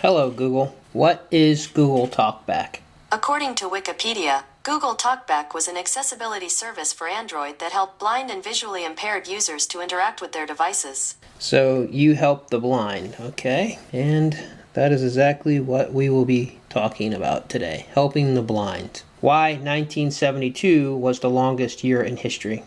Hello, Google. What is Google Talkback? According to Wikipedia, Google Talkback was an accessibility service for Android that helped blind and visually impaired users to interact with their devices. So you help the blind, okay? And that is exactly what we will be talking about today, helping the blind. Why 1972 was the longest year in history?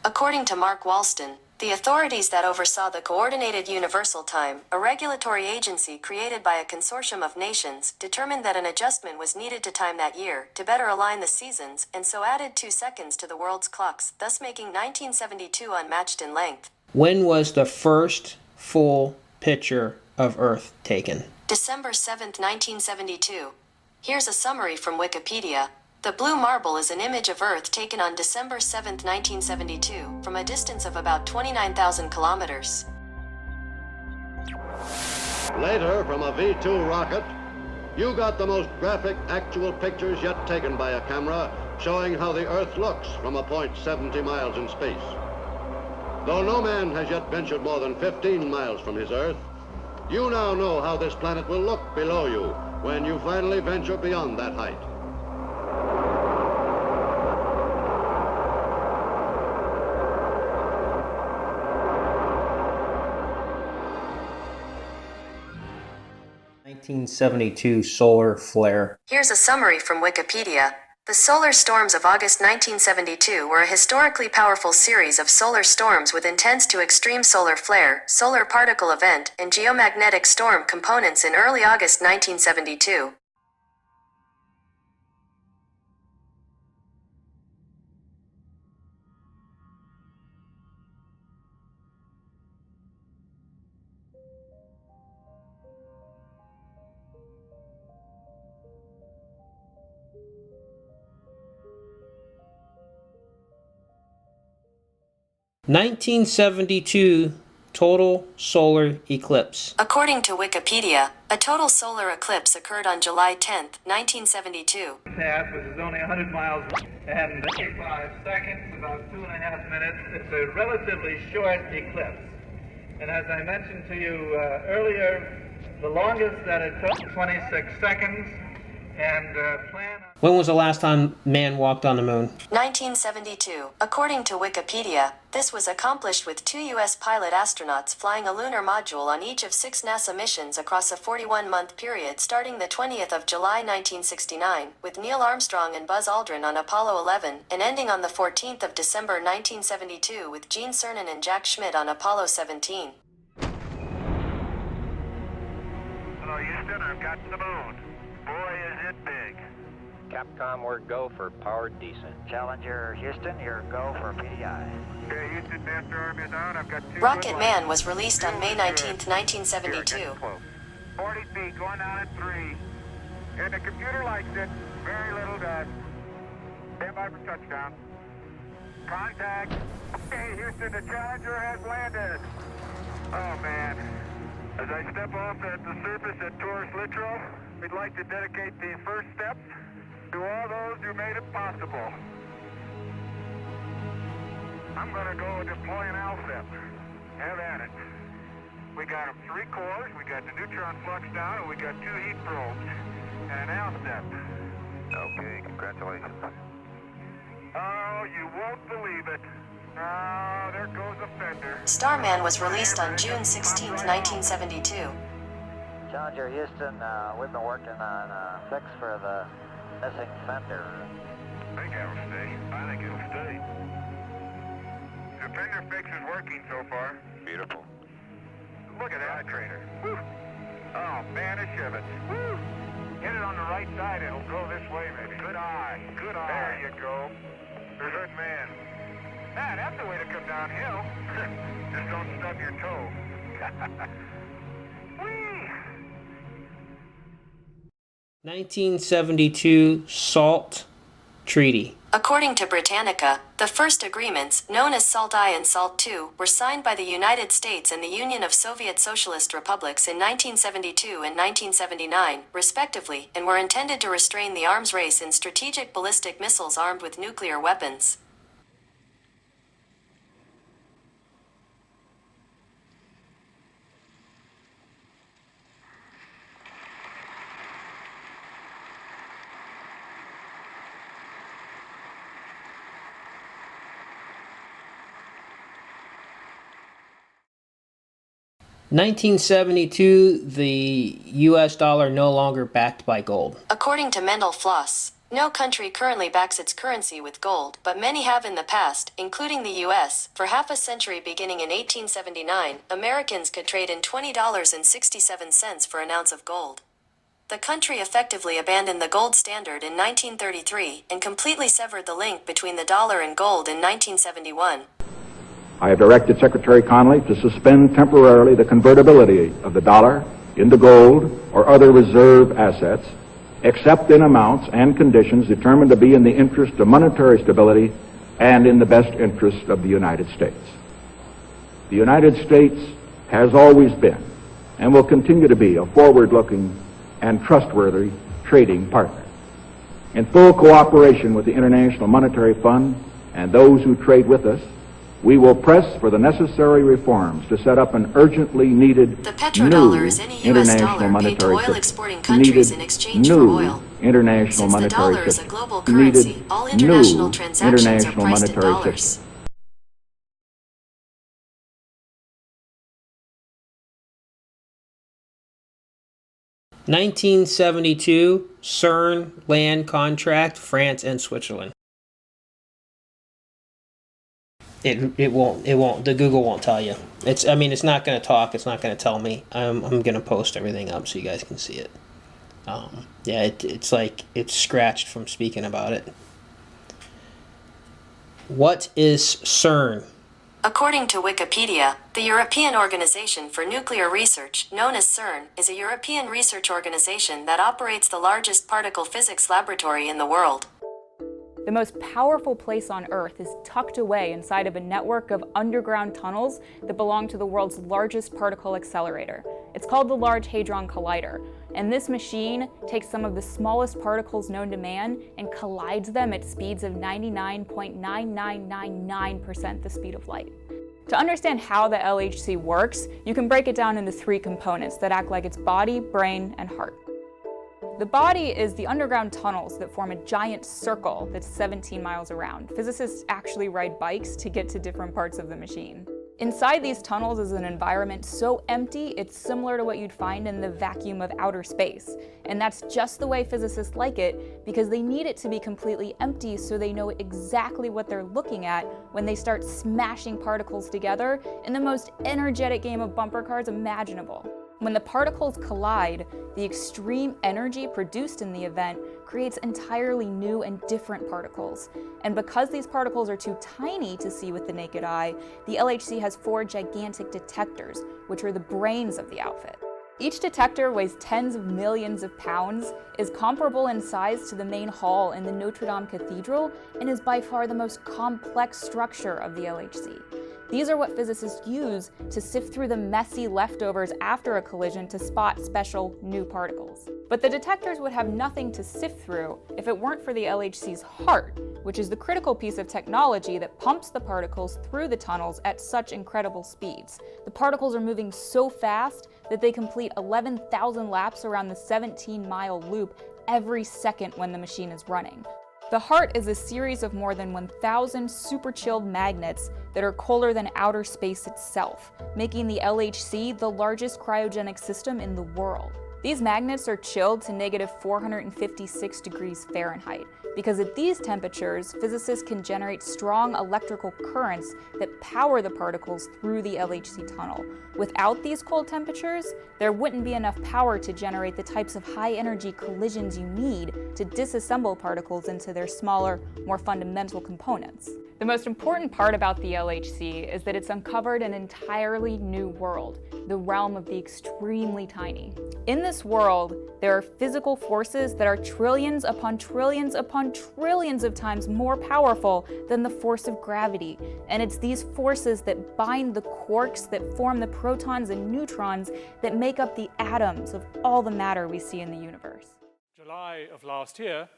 According to Mark Walston, the authorities that oversaw the Coordinated Universal Time, a regulatory agency created by a consortium of nations, determined that an adjustment was needed to time that year to better align the seasons, and so added 2 seconds to the world's clocks, thus making 1972 unmatched in length. When was the first full picture of Earth taken? December 7, 1972. Here's a summary from Wikipedia. The blue marble is an image of Earth taken on December 7, 1972, from a distance of about 29,000 kilometers. Later, from a V-2 rocket, you got the most graphic actual pictures yet taken by a camera showing how the Earth looks from a point 70 miles in space. Though no man has yet ventured more than 15 miles from his Earth, you now know how this planet will look below you when you finally venture beyond that height. (1972) solar flare. Here's a summary from Wikipedia. The solar storms of August 1972 were a historically powerful series of solar storms with intense to extreme solar flare, solar particle event, and geomagnetic storm components in early August 1972. (1972) total solar eclipse. According to Wikipedia, a total solar eclipse occurred on July 10, 1972. Path, which is only 100 miles and 55 seconds, about 2.5 minutes. It's a relatively short eclipse. And as I mentioned to you earlier, the longest that it took, 26 seconds, and plan on... When was the last time man walked on the moon? 1972. According to Wikipedia, this was accomplished with 2 U.S. pilot astronauts flying a lunar module on each of 6 NASA missions across a 41-month period starting the 20th of July 1969, with Neil Armstrong and Buzz Aldrin on Apollo 11, and ending on the 14th of December 1972 with Gene Cernan and Jack Schmitt on Apollo 17. Hello, Houston, I've got the moon. Boy, is it big. Capcom, we're go for powered descent. Challenger, Houston, you're go for PDI. Okay, Houston, master arm is on. I've got 2 Rocket good Man lights. was released on May 19, 1972. Here, 40 feet, going down at 3. And the computer likes it. Very little dust. Stand by for touchdown. Contact. Okay, Houston, the Challenger has landed. Oh, man. As I step off at the surface at Taurus Littrow, we'd like to dedicate the first steps to all those who made it possible. I'm going to go deploy an LSEP. Have at it. We got 3 cores, we got the neutron flux down, and we got 2 heat probes, and an LSEP. Okay, congratulations. Oh, you won't believe it. Oh, there goes a fender. Starman was released on June 16, 1972. Challenger, Houston, we've been working on a fix for the missing fender. I think it'll stay. I think it'll stay. The fender fix is working so far. Beautiful. Look at that trainer. Woo. Oh, man, a Chevette. Woo. Hit it on the right side, it'll go this way, maybe. Good eye. Good eye. There you go. There's good man. Man, that's the way to come downhill. Just don't stub your toe. Whee! 1972 SALT Treaty. According to Britannica, the first agreements, known as SALT I and SALT II, were signed by the United States and the Union of Soviet Socialist Republics in 1972 and 1979, respectively, and were intended to restrain the arms race in strategic ballistic missiles armed with nuclear weapons. 1972, the U.S. dollar no longer backed by gold. According to Mendel Floss, no country currently backs its currency with gold, but many have in the past, including the U.S. For half a century beginning in 1879, Americans could trade in $20.67 for an ounce of gold. The country effectively abandoned the gold standard in 1933 and completely severed the link between the dollar and gold in 1971. I have directed Secretary Connally to suspend temporarily the convertibility of the dollar into gold or other reserve assets, except in amounts and conditions determined to be in the interest of monetary stability and in the best interest of the United States. The United States has always been and will continue to be a forward-looking and trustworthy trading partner. In full cooperation with the International Monetary Fund and those who trade with us, we will press for the necessary reforms to set up an urgently needed The petrodollar is any U.S. dollar paid to oil-exporting countries in exchange for oil. International Since the monetary dollar is a system. global currency, all international transactions are international priced in monetary dollars. system. 1972, CERN land contract, France and Switzerland. It won't, the Google won't tell you. It's not going to talk, it's not going to tell me. I'm going to post everything up so you guys can see it. It's like it's scratched from speaking about it. What is CERN? According to Wikipedia, the European Organization for Nuclear Research, known as CERN, is a European research organization that operates the largest particle physics laboratory in the world. The most powerful place on Earth is tucked away inside of a network of underground tunnels that belong to the world's largest particle accelerator. It's called the Large Hadron Collider, and this machine takes some of the smallest particles known to man and collides them at speeds of 99.9999% the speed of light. To understand how the LHC works, you can break it down into three components that act like its body, brain, and heart. The body is the underground tunnels that form a giant circle that's 17 miles around. Physicists actually ride bikes to get to different parts of the machine. Inside these tunnels is an environment so empty, it's similar to what you'd find in the vacuum of outer space. And that's just the way physicists like it, because they need it to be completely empty so they know exactly what they're looking at when they start smashing particles together in the most energetic game of bumper cars imaginable. When the particles collide, the extreme energy produced in the event creates entirely new and different particles. And because these particles are too tiny to see with the naked eye, the LHC has 4 gigantic detectors, which are the brains of the outfit. Each detector weighs tens of millions of pounds, is comparable in size to the main hall in the Notre Dame Cathedral, and is by far the most complex structure of the LHC. These are what physicists use to sift through the messy leftovers after a collision to spot special new particles. But the detectors would have nothing to sift through if it weren't for the LHC's heart, which is the critical piece of technology that pumps the particles through the tunnels at such incredible speeds. The particles are moving so fast that they complete 11,000 laps around the 17-mile loop every second when the machine is running. The heart is a series of more than 1,000 super-chilled magnets that are colder than outer space itself, making the LHC the largest cryogenic system in the world. These magnets are chilled to negative 456 degrees Fahrenheit, because at these temperatures, physicists can generate strong electrical currents that power the particles through the LHC tunnel. Without these cold temperatures, there wouldn't be enough power to generate the types of high-energy collisions you need to disassemble particles into their smaller, more fundamental components. The most important part about the LHC is that it's uncovered an entirely new world, the realm of the extremely tiny. In this world, there are physical forces that are trillions upon trillions upon trillions of times more powerful than the force of gravity. And it's these forces that bind the quarks that form the protons and neutrons that make up the atoms of all the matter we see in the universe. July of last year,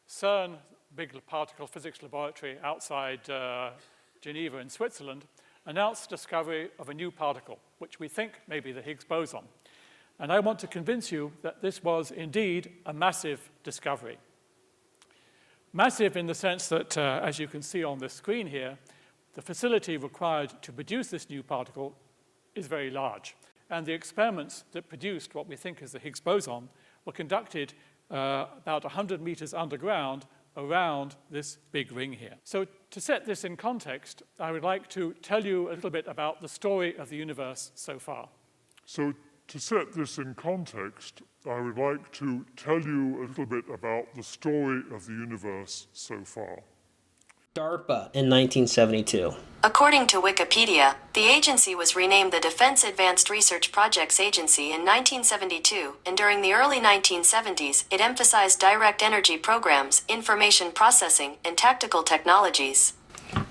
CERN, big particle physics laboratory outside Geneva in Switzerland, announced the discovery of a new particle, which we think may be the Higgs boson. And I want to convince you that this was indeed a massive discovery. Massive in the sense that, as you can see on this screen here, the facility required to produce this new particle is very large. And the experiments that produced what we think is the Higgs boson were conducted about 100 meters underground around this big ring here. So to set this in context, I would like to tell you a little bit about the story of the universe so far. So to set this in context, I would like to tell you a little bit about the story of the universe so far. DARPA in 1972. According to Wikipedia, the agency was renamed the Defense Advanced Research Projects Agency in 1972, and during the early 1970s, it emphasized direct energy programs, information processing, and tactical technologies.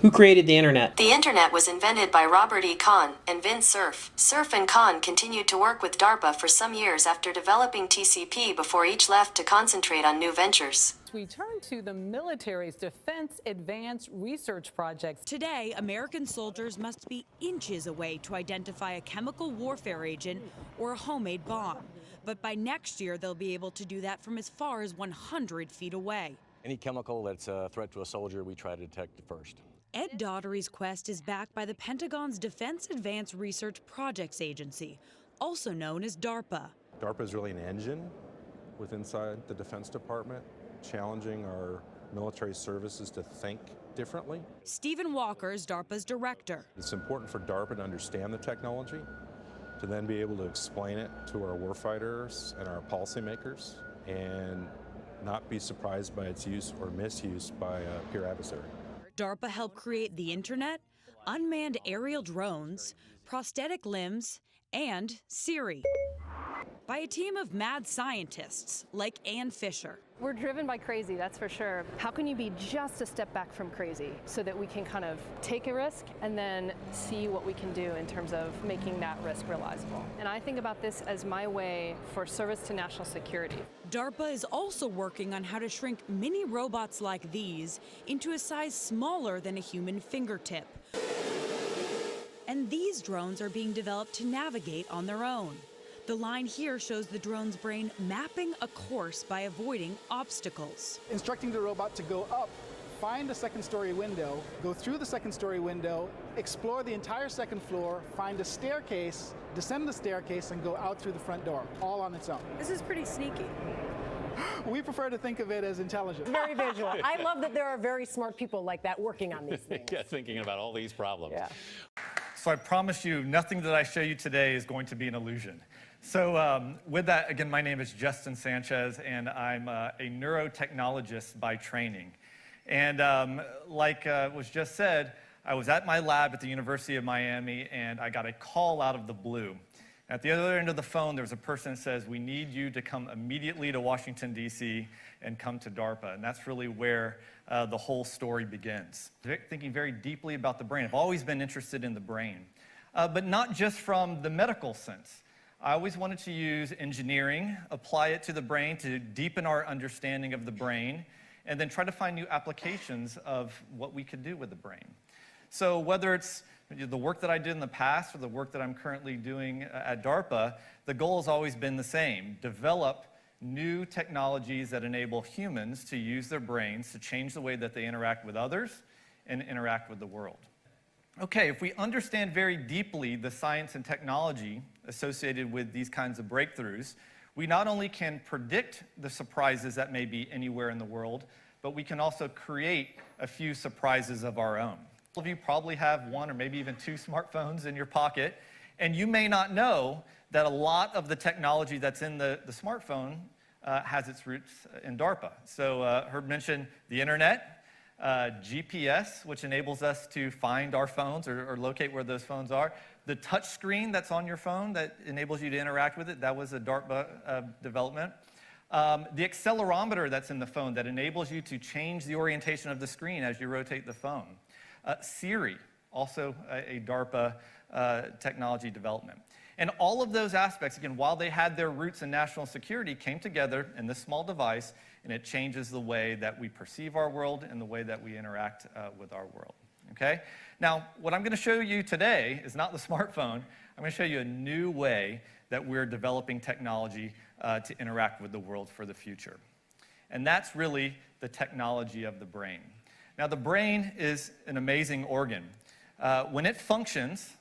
Who created the internet? The internet was invented by Robert E. Kahn and Vince Cerf. Cerf and Kahn continued to work with DARPA for some years after developing TCP before each left to concentrate on new ventures. We turn to the military's Defense Advanced Research Projects. Today, American soldiers must be inches away to identify a chemical warfare agent or a homemade bomb. But by next year, they'll be able to do that from as far as 100 feet away. Any chemical that's a threat to a soldier, we try to detect it first. Ed Daugherty's quest is backed by the Pentagon's Defense Advanced Research Projects Agency, also known as DARPA. DARPA is really an engine inside the Defense Department, challenging our military services to think differently. Stephen Walker is DARPA's director. It's important for DARPA to understand the technology, to then be able to explain it to our warfighters and our policymakers, and not be surprised by its use or misuse by a peer adversary. DARPA helped create the internet, unmanned aerial drones, prosthetic limbs, and Siri, by a team of mad scientists like Ann Fisher. We're driven by crazy, that's for sure. How can you be just a step back from crazy so that we can kind of take a risk and then see what we can do in terms of making that risk realizable? And I think about this as my way for service to national security. DARPA is also working on how to shrink mini robots like these into a size smaller than a human fingertip. And these drones are being developed to navigate on their own. The line here shows the drone's brain mapping a course by avoiding obstacles. Instructing the robot to go up, find a second-story window, go through the second-story window, explore the entire second floor, find a staircase, descend the staircase, and go out through the front door, all on its own. This is pretty sneaky. We prefer to think of it as intelligent. Very visual. I love that there are very smart people like that working on these things. Yeah, thinking about all these problems. Yeah. So I promise you, nothing that I show you today is going to be an illusion. So with that, again, my name is Justin Sanchez, and I'm a neurotechnologist by training. And like was just said, I was at my lab at the University of Miami, and I got a call out of the blue. At the other end of the phone, there was a person that says, we need you to come immediately to Washington, D.C. and come to DARPA. And that's really where the whole story begins. Thinking very deeply about the brain. I've always been interested in the brain, but not just from the medical sense. I always wanted to use engineering, apply it to the brain to deepen our understanding of the brain, and then try to find new applications of what we could do with the brain. So whether it's the work that I did in the past or the work that I'm currently doing at DARPA, the goal has always been the same: develop new technologies that enable humans to use their brains to change the way that they interact with others and interact with the world. Okay, if we understand very deeply the science and technology associated with these kinds of breakthroughs, we not only can predict the surprises that may be anywhere in the world, but we can also create a few surprises of our own. All of you probably have one or maybe even two smartphones in your pocket, and you may not know that a lot of the technology that's in the smartphone has its roots in DARPA. So Herb mentioned the internet, GPS, which enables us to find our phones or locate where those phones are. The touch screen that's on your phone that enables you to interact with it, that was a DARPA development. The accelerometer that's in the phone that enables you to change the orientation of the screen as you rotate the phone. Siri, also a DARPA technology development. And all of those aspects, again, while they had their roots in national security, came together in this small device, and it changes the way that we perceive our world and the way that we interact with our world. Okay? Now, what I'm going to show you today is not the smartphone. I'm going to show you a new way that we're developing technology to interact with the world for the future. And that's really the technology of the brain. Now, the brain is an amazing organ. When it functions,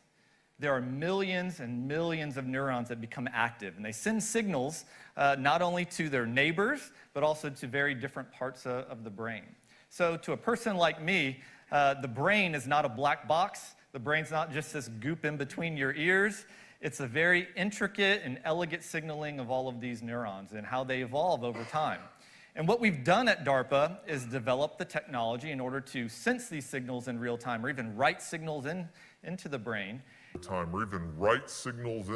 there are millions and millions of neurons that become active, and they send signals not only to their neighbors, but also to very different parts of the brain. So to a person like me, the brain is not a black box. The brain's not just this goop in between your ears. It's a very intricate and elegant signaling of all of these neurons and how they evolve over time. And what we've done at DARPA is develop the technology in order to sense these signals in real time, or even write signals into the brain. Or even write signals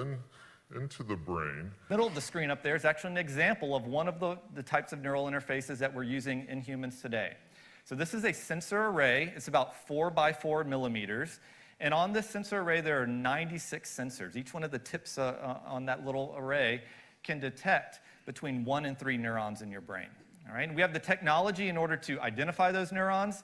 into the brain. Middle of the screen up there is actually an example of one of the types of neural interfaces that we're using in humans today. So this is a sensor array. It's about 4 by 4 millimeters. And on this sensor array, there are 96 sensors. Each one of the tips on that little array can detect between 1 and 3 neurons in your brain. All right? And we have the technology in order to identify those neurons,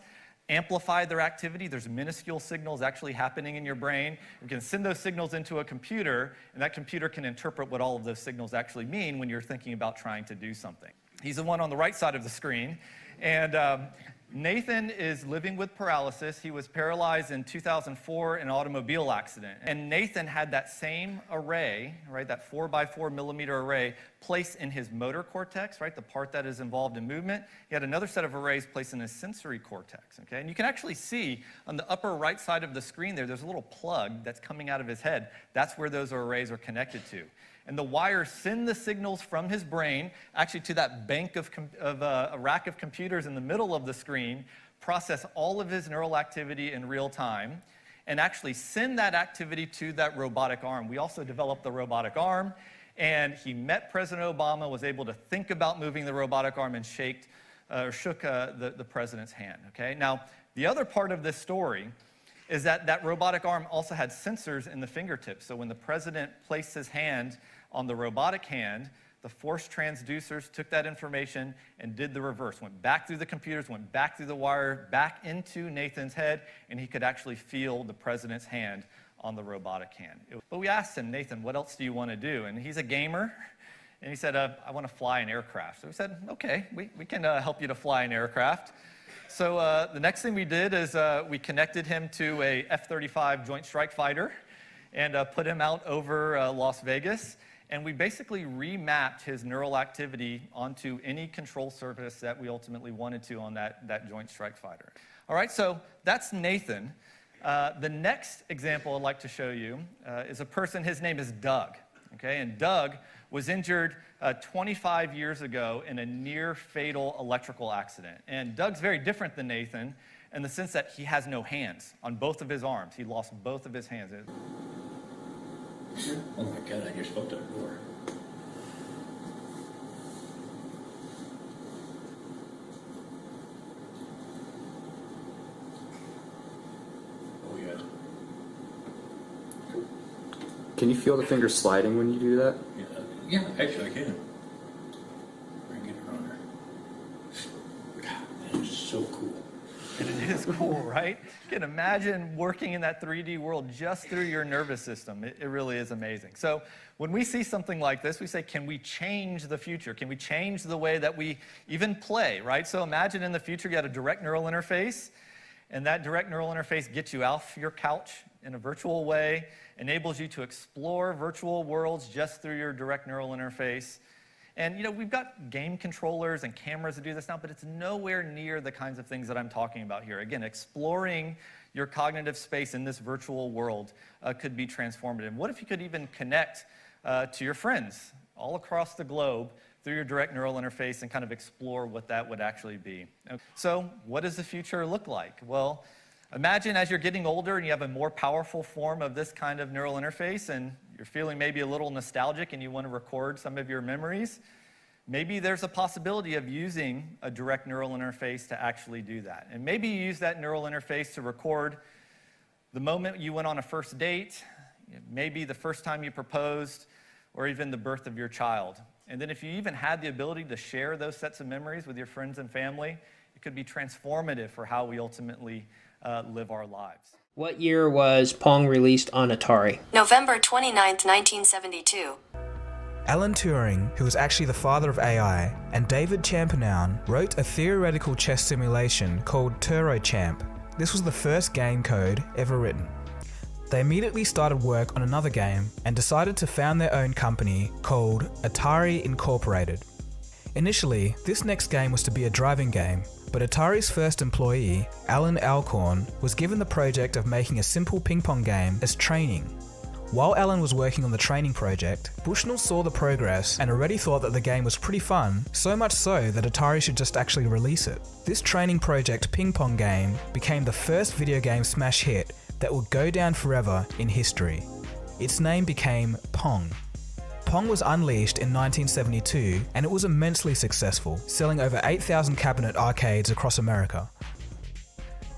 amplify their activity. There's minuscule signals actually happening in your brain. We can send those signals into a computer, and that computer can interpret what all of those signals actually mean when you're thinking about trying to do something. He's the one on the right side of the screen. And Nathan is living with paralysis. He was paralyzed in 2004 in an automobile accident. And Nathan had that same array, right, that 4 by 4 millimeter array placed in his motor cortex, right, the part that is involved in movement. He had another set of arrays placed in his sensory cortex, okay? And you can actually see on the upper right side of the screen there's a little plug that's coming out of his head. That's where those arrays are connected to. And the wires send the signals from his brain actually to that bank of a rack of computers in the middle of the screen, process all of his neural activity in real time, and actually send that activity to that robotic arm. We also developed the robotic arm, and he met President Obama, was able to think about moving the robotic arm, and shook the president's hand. Okay? Now, the other part of this story is that robotic arm also had sensors in the fingertips. So when the president placed his hand on the robotic hand, the force transducers took that information and did the reverse, went back through the computers, went back through the wire, back into Nathan's head, and he could actually feel the president's hand on the robotic hand. But we asked him, Nathan, what else do you want to do? And he's a gamer, and he said, I want to fly an aircraft. So we said, okay, we can help you to fly an aircraft. So the next thing we did is we connected him to a F-35 Joint Strike Fighter and put him out over Las Vegas. And we basically remapped his neural activity onto any control surface that we ultimately wanted to on that Joint Strike Fighter. All right, so that's Nathan. The next example I'd like to show you is a person, his name is Doug. Okay, and Doug was injured 25 years ago in a near-fatal electrical accident. And Doug's very different than Nathan in the sense that he has no hands on both of his arms. He lost both of his hands. Oh my God, I just opened the door. Oh yeah. Can you feel the finger sliding when you do that? Yeah, actually I can. Bring it around there. God, that is so cool. And it is cool, right? You can imagine working in that 3D world just through your nervous system. It really is amazing. So when we see something like this, we say, can we change the future? Can we change the way that we even play, right? So imagine in the future you had a direct neural interface, and that direct neural interface gets you off your couch in a virtual way, enables you to explore virtual worlds just through your direct neural interface. And you know, we've got game controllers and cameras to do this now, but it's nowhere near the kinds of things that I'm talking about here. Again, exploring your cognitive space in this virtual world could be transformative. What if you could even connect to your friends all across the globe through your direct neural interface and kind of explore what that would actually be? So what does the future look like? Well, imagine as you're getting older and you have a more powerful form of this kind of neural interface and you're feeling maybe a little nostalgic and you want to record some of your memories. Maybe there's a possibility of using a direct neural interface to actually do that. And maybe you use that neural interface to record the moment you went on a first date, maybe the first time you proposed, or even the birth of your child. And then if you even had the ability to share those sets of memories with your friends and family, it could be transformative for how we ultimately live our lives. What year was Pong released on Atari? November 29th, 1972. Alan Turing, who was actually the father of AI, and David Champernowne wrote a theoretical chess simulation called TuroChamp. This was the first game code ever written. They immediately started work on another game and decided to found their own company called Atari Incorporated. Initially, this next game was to be a driving game, but Atari's first employee, Alan Alcorn, was given the project of making a simple ping pong game as training. While Alan was working on the training project, Bushnell saw the progress and already thought that the game was pretty fun, so much so that Atari should just actually release it. This training project ping pong game became the first video game smash hit that would go down forever in history. Its name became Pong. Pong was unleashed in 1972 and it was immensely successful, selling over 8,000 cabinet arcades across America.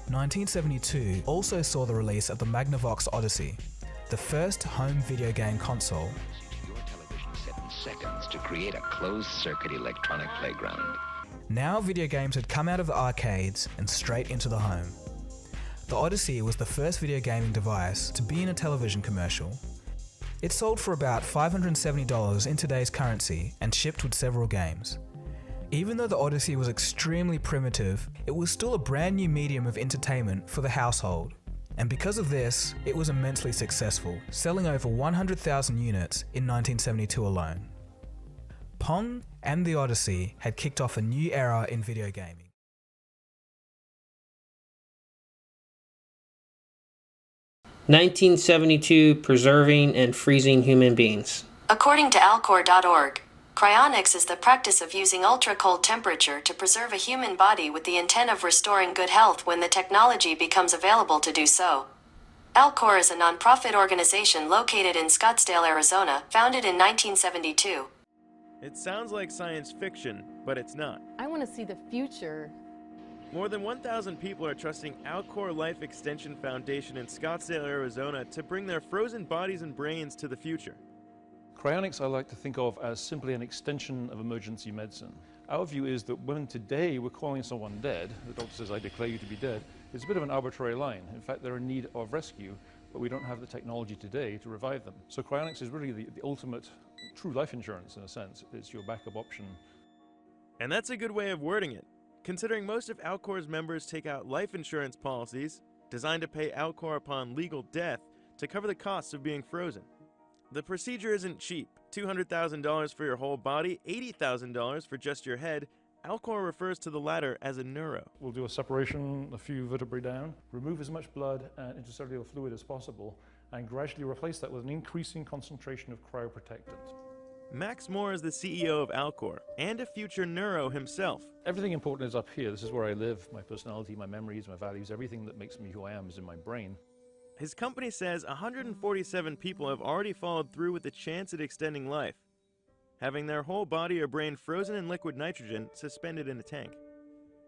1972 also saw the release of the Magnavox Odyssey, the first home video game console. Your television set in seconds to create a closed-circuit electronic playground. Now video games had come out of the arcades and straight into the home. The Odyssey was the first video gaming device to be in a television commercial. It sold for about $570 in today's currency and shipped with several games. Even though the Odyssey was extremely primitive, it was still a brand new medium of entertainment for the household. And because of this, it was immensely successful, selling over 100,000 units in 1972 alone. Pong and the Odyssey had kicked off a new era in video gaming. (1972) Preserving and freezing human beings. According to Alcor.org, cryonics is the practice of using ultra-cold temperature to preserve a human body with the intent of restoring good health when the technology becomes available to do so. Alcor is a non-profit organization located in Scottsdale, Arizona, founded in 1972. It sounds like science fiction, but it's not. I want to see the future. More than 1,000 people are trusting Alcor Life Extension Foundation in Scottsdale, Arizona to bring their frozen bodies and brains to the future. Cryonics I like to think of as simply an extension of emergency medicine. Our view is that when today we're calling someone dead, the doctor says, "I declare you to be dead," it's a bit of an arbitrary line. In fact, they're in need of rescue, but we don't have the technology today to revive them. So cryonics is really the ultimate true life insurance in a sense. It's your backup option. And that's a good way of wording it, considering most of Alcor's members take out life insurance policies designed to pay Alcor upon legal death to cover the costs of being frozen. The procedure isn't cheap. $200,000 for your whole body, $80,000 for just your head. Alcor refers to the latter as a neuro. We'll do a separation, a few vertebrae down, remove as much blood and intercellular fluid as possible, and gradually replace that with an increasing concentration of cryoprotectant. Max Moore is the CEO of Alcor, and a future neuro himself. Everything important is up here. This is where I live. My personality, my memories, my values, everything that makes me who I am is in my brain. His company says 147 people have already followed through with a chance at extending life, having their whole body or brain frozen in liquid nitrogen suspended in a tank.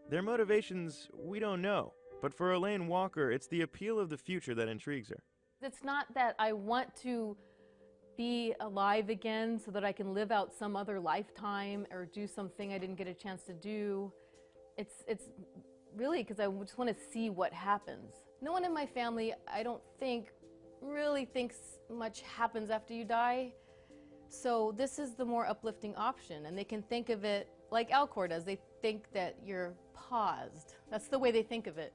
Their motivations, we don't know, but for Elaine Walker, it's the appeal of the future that intrigues her. It's not that I want to be alive again so that I can live out some other lifetime or do something I didn't get a chance to do. It's really because I just want to see what happens. No one in my family, I don't think, really thinks much happens after you die. So this is the more uplifting option, and they can think of it like Alcor does. They think that you're paused. That's the way they think of it.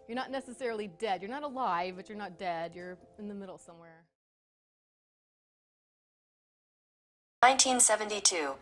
You're not necessarily dead. You're not alive, but you're not dead. You're in the middle somewhere. 1972.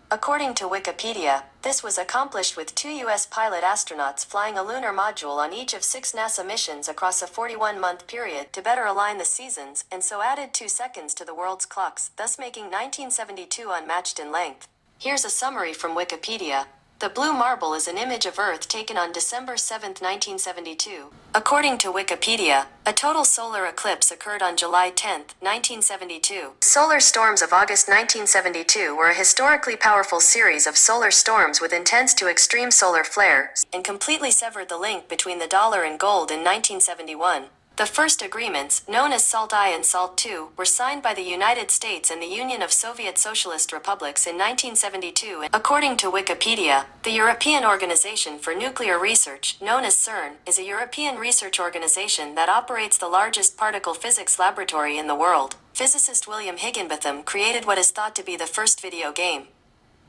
According to Wikipedia, this was accomplished with 2 U.S. pilot astronauts flying a lunar module on each of 6 NASA missions across a 41-month period to better align the seasons, and so added 2 seconds to the world's clocks, thus making 1972 unmatched in length. Here's a summary from Wikipedia. The blue marble is an image of Earth taken on December 7, 1972. According to Wikipedia, a total solar eclipse occurred on July 10, 1972. Solar storms of August 1972 were a historically powerful series of solar storms with intense to extreme solar flares, and completely severed the link between the dollar and gold in 1971. The first agreements, known as SALT I and SALT II, were signed by the United States and the Union of Soviet Socialist Republics in 1972. According to Wikipedia, the European Organization for Nuclear Research, known as CERN, is a European research organization that operates the largest particle physics laboratory in the world. Physicist William Higginbotham created what is thought to be the first video game.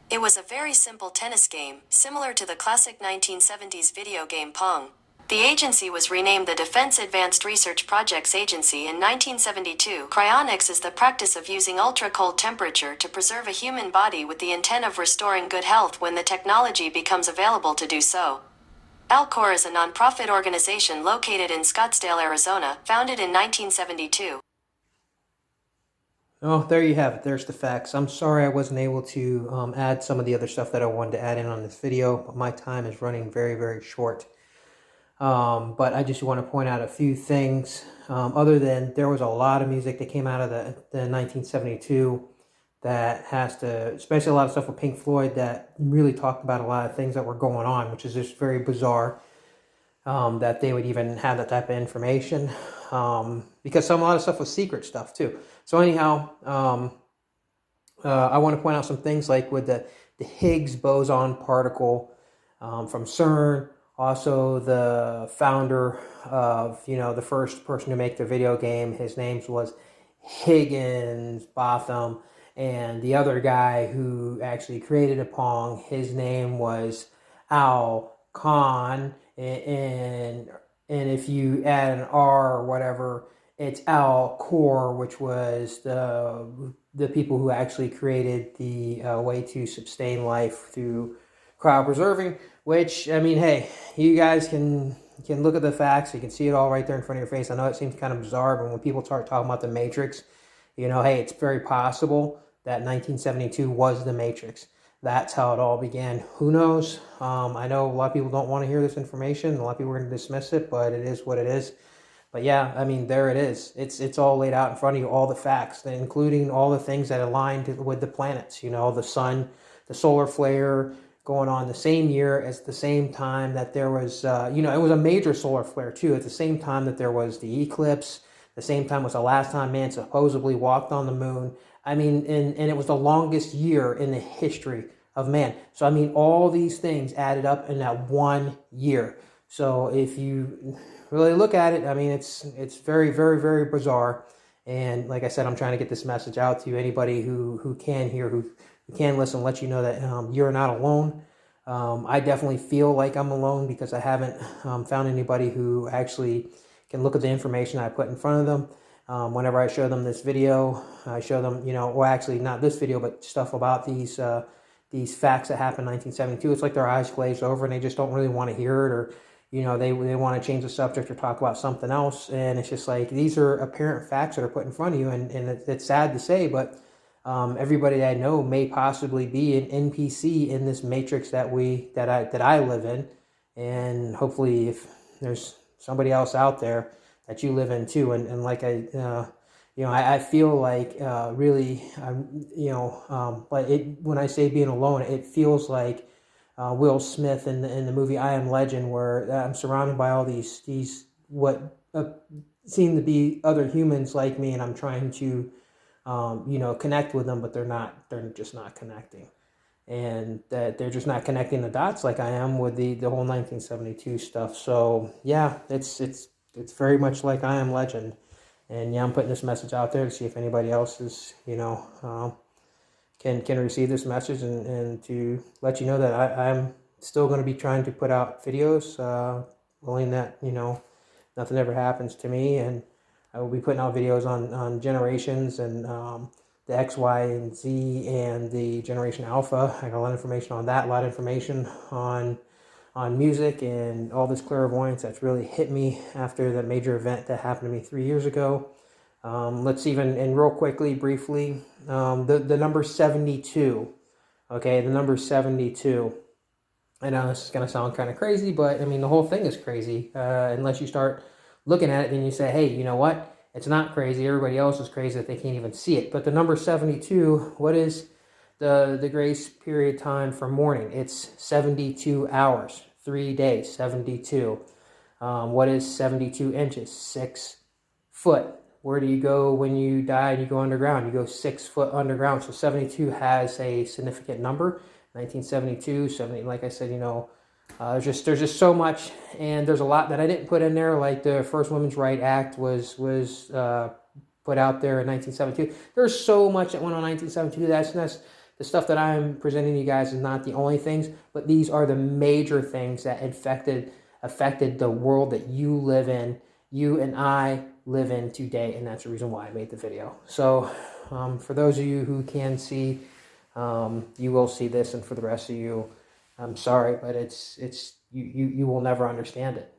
It was a very simple tennis game, similar to the classic 1970s video game Pong. The agency was renamed the Defense Advanced Research Projects Agency in 1972. Cryonics is the practice of using ultra-cold temperature to preserve a human body with the intent of restoring good health when the technology becomes available to do so. Alcor is a nonprofit organization located in Scottsdale, Arizona, founded in 1972. Oh, there you have it. There's the facts. I'm sorry I wasn't able to add some of the other stuff that I wanted to add in on this video, but my time is running very, very short. But I just want to point out a few things. Other than there was a lot of music that came out of the 1972 that has to, especially a lot of stuff with Pink Floyd that really talked about a lot of things that were going on, which is just very bizarre that they would even have that type of information. Because a lot of stuff was secret stuff too. So anyhow, I want to point out some things like with the Higgs boson particle from CERN. Also, the founder of, the first person to make the video game, his name was Higgins Botham. And the other guy who actually created a Pong, his name was Al Khan. And if you add an R or whatever, it's Al Core, which was the people who actually created the way to sustain life through cryopreserving. Which, I mean, hey, you guys can look at the facts. You can see it all right there in front of your face. I know it seems kind of bizarre, but when people start talking about the Matrix, hey, it's very possible that 1972 was the Matrix. That's how it all began. Who knows? I know a lot of people don't want to hear this information. A lot of people are going to dismiss it, but it is what it is. But yeah, I mean, there it is. It's all laid out in front of you, all the facts, including all the things that aligned with the planets. The sun, the solar flare, going on the same year as the same time that there was, it was a major solar flare too. At the same time that there was the eclipse, the same time was the last time man supposedly walked on the moon. I mean, and it was the longest year in the history of man. So, I mean, all these things added up in that 1 year. So if you really look at it, I mean, it's very, very, very bizarre. And like I said, I'm trying to get this message out to anybody who can hear, who can listen, let you know that you're not alone. I definitely feel like I'm alone because I haven't found anybody who actually can look at the information I put in front of them. Whenever I show them this video, I show them, well, actually not this video, but stuff about these facts that happened in 1972. It's like their eyes glazed over and they just don't really want to hear it, or they want to change the subject or talk about something else. And it's just like, these are apparent facts that are put in front of you, and it's sad to say, but everybody that I know may possibly be an NPC in this matrix that I live in, and hopefully if there's somebody else out there that you live in too, and like I feel like really, but when I say being alone, it feels like Will Smith in the movie I Am Legend, where I'm surrounded by all these what seem to be other humans like me, and I'm trying to connect with them, but they're just not connecting. And that they're just not connecting the dots like I am with the whole 1972 stuff. So yeah, it's very much like I Am Legend. And yeah, I'm putting this message out there to see if anybody else is, can receive this message, and to let you know that I'm still going to be trying to put out videos, willing that, nothing ever happens to me. And I will be putting out videos on generations and the X, Y, and Z and the Generation Alpha. I got a lot of information on that, a lot of information on music and all this clairvoyance that's really hit me after the major event that happened to me 3 years ago. Let's even, and real quickly, briefly, the number 72. Okay, the number 72. I know this is going to sound kind of crazy, but I mean, the whole thing is crazy. Unless you start looking at it, then you say, hey, you know what? It's not crazy. Everybody else is crazy that they can't even see it. But the number 72, what is the grace period time for mourning? It's 72 hours, 3 days, 72. What is 72 inches? 6 foot. Where do you go when you die and you go underground? You go 6 foot underground. So 72 has a significant number. 1972, 70, like I said, there's just so much, and there's a lot that I didn't put in there, like the First Women's Right Act was put out there in 1972. There's so much that went on in 1972. That's the stuff that I'm presenting to you guys is not the only things, but these are the major things that affected affected the world that you live in, you and I live in today, and that's the reason why I made the video. So for those of you who can see, you will see this, and for the rest of you, I'm sorry, but you will never understand it.